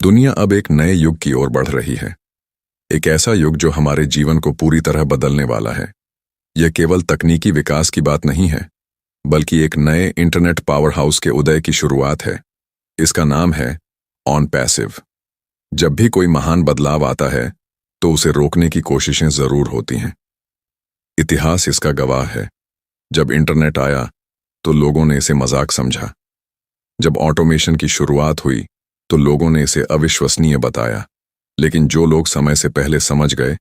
दुनिया अब एक नए युग की ओर बढ़ रही है। एक ऐसा युग जो हमारे जीवन को पूरी तरह बदलने वाला है। यह केवल तकनीकी विकास की बात नहीं है, बल्कि एक नए इंटरनेट पावर हाउस के उदय की शुरुआत है। इसका नाम है ऑन पैसिव। जब भी कोई महान बदलाव आता है तो उसे रोकने की कोशिशें जरूर होती हैं। इतिहास इसका गवाह है। जब इंटरनेट आया तो लोगों ने इसे मजाक समझा। जब ऑटोमेशन की शुरुआत हुई तो लोगों ने इसे अविश्वसनीय बताया। लेकिन जो लोग समय से पहले समझ गए,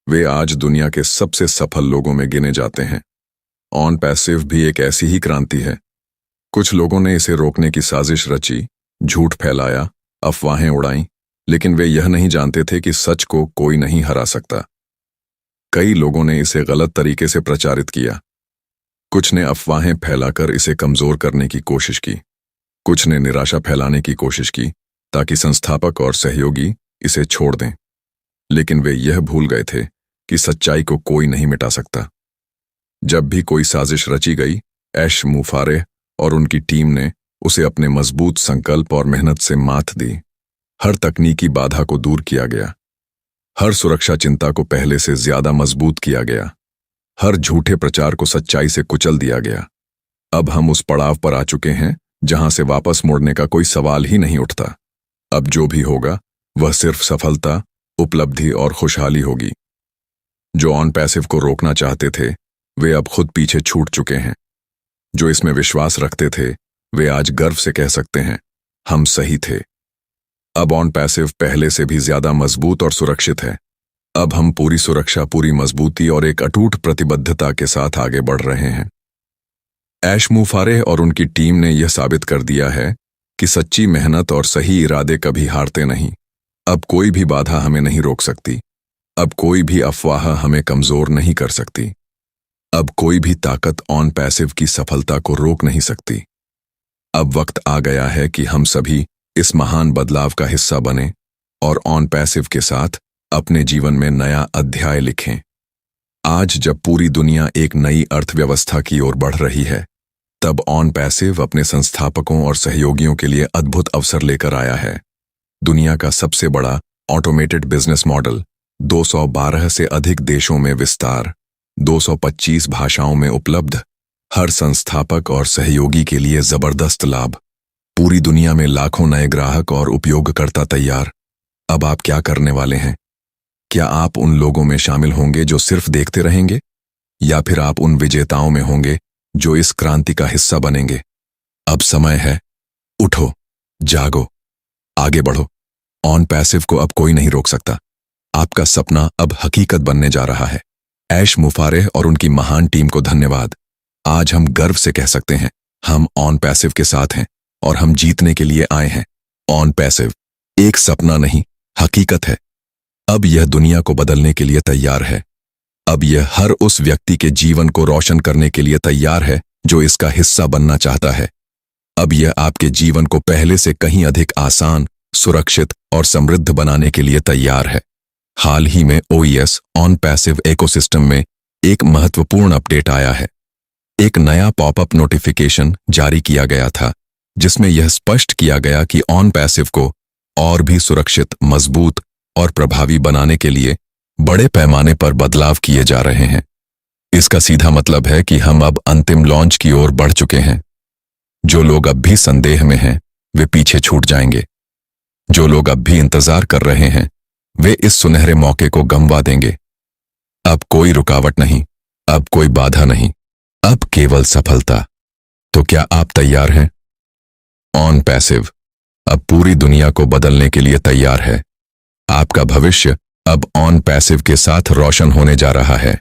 वे आज दुनिया के सबसे सफल लोगों में गिने जाते हैं। ऑन पैसिव भी एक ऐसी ही क्रांति है। कुछ लोगों ने इसे रोकने की साजिश रची, झूठ फैलाया, अफवाहें उड़ाईं, लेकिन वे यह नहीं जानते थे कि सच को कोई नहीं हरा सकता। कई लोगों ने इसे गलत तरीके से प्रचारित किया। कुछ ने अफवाहें फैलाकर इसे कमजोर करने की कोशिश की। कुछ ने निराशा फैलाने की कोशिश की ताकि संस्थापक और सहयोगी इसे छोड़ दें। लेकिन वे यह भूल गए थे कि सच्चाई को कोई नहीं मिटा सकता। जब भी कोई साजिश रची गई, ऐश मुफारेह और उनकी टीम ने उसे अपने मजबूत संकल्प और मेहनत से मात दी। हर तकनीकी बाधा को दूर किया गया। हर सुरक्षा चिंता को पहले से ज्यादा मजबूत किया गया। हर झूठे प्रचार को सच्चाई से कुचल दिया गया। अब हम उस पड़ाव पर आ चुके हैं जहां से वापस मुड़ने का कोई सवाल ही नहीं उठता। अब जो भी होगा वह सिर्फ सफलता, उपलब्धि और खुशहाली होगी। जो ऑन पैसिव को रोकना चाहते थे, वे अब खुद पीछे छूट चुके हैं। जो इसमें विश्वास रखते थे, वे आज गर्व से कह सकते हैं, हम सही थे। अब ऑन पैसिव पहले से भी ज्यादा मजबूत और सुरक्षित है। अब हम पूरी सुरक्षा, पूरी मजबूती और एक अटूट प्रतिबद्धता के साथ आगे बढ़ रहे हैं। ऐश मुफारेह और उनकी टीम ने यह साबित कर दिया है कि सच्ची मेहनत और सही इरादे कभी हारते नहीं। अब कोई भी बाधा हमें नहीं रोक सकती। अब कोई भी अफवाह हमें कमजोर नहीं कर सकती। अब कोई भी ताकत ऑन पैसिव की सफलता को रोक नहीं सकती। अब वक्त आ गया है कि हम सभी इस महान बदलाव का हिस्सा बने और ऑन पैसिव के साथ अपने जीवन में नया अध्याय लिखें। आज जब पूरी दुनिया एक नई अर्थव्यवस्था की ओर बढ़ रही है, तब ऑन पैसिव अपने संस्थापकों और सहयोगियों के लिए अद्भुत अवसर लेकर आया है। दुनिया का सबसे बड़ा ऑटोमेटेड बिजनेस मॉडल, 212 से अधिक देशों में विस्तार, 225 भाषाओं में उपलब्ध, हर संस्थापक और सहयोगी के लिए जबरदस्त लाभ, पूरी दुनिया में लाखों नए ग्राहक और उपयोगकर्ता तैयार। अब आप क्या करने वाले हैं? क्या आप उन लोगों में शामिल होंगे जो सिर्फ देखते रहेंगे, या फिर आप उन विजेताओं में होंगे जो इस क्रांति का हिस्सा बनेंगे? अब समय है, उठो, जागो, आगे बढ़ो। ऑन पैसिव को अब कोई नहीं रोक सकता। आपका सपना अब हकीकत बनने जा रहा है। ऐश मुफारेह और उनकी महान टीम को धन्यवाद। आज हम गर्व से कह सकते हैं, हम ऑन पैसिव के साथ हैं और हम जीतने के लिए आए हैं। ऑन पैसिव एक सपना नहीं, हकीकत है। अब यह दुनिया को बदलने के लिए तैयार है। अब यह हर उस व्यक्ति के जीवन को रोशन करने के लिए तैयार है जो इसका हिस्सा बनना चाहता है। अब यह आपके जीवन को पहले से कहीं अधिक आसान, सुरक्षित और समृद्ध बनाने के लिए तैयार है। हाल ही में OES ऑन पैसिव इकोसिस्टम में एक महत्वपूर्ण अपडेट आया है। एक नया पॉपअप नोटिफिकेशन जारी किया गया था, जिसमें यह स्पष्ट किया गया कि ऑन पैसिव को और भी सुरक्षित, मजबूत और प्रभावी बनाने के लिए बड़े पैमाने पर बदलाव किए जा रहे हैं। इसका सीधा मतलब है कि हम अब अंतिम लॉन्च की ओर बढ़ चुके हैं। जो लोग अब भी संदेह में हैं, वे पीछे छूट जाएंगे। जो लोग अब भी इंतजार कर रहे हैं, वे इस सुनहरे मौके को गंवा देंगे। अब कोई रुकावट नहीं, अब कोई बाधा नहीं, अब केवल सफलता। तो क्या आप तैयार हैं? ऑन पैसिव अब पूरी दुनिया को बदलने के लिए तैयार है। आपका भविष्य अब ऑन पैसिव के साथ रोशन होने जा रहा है।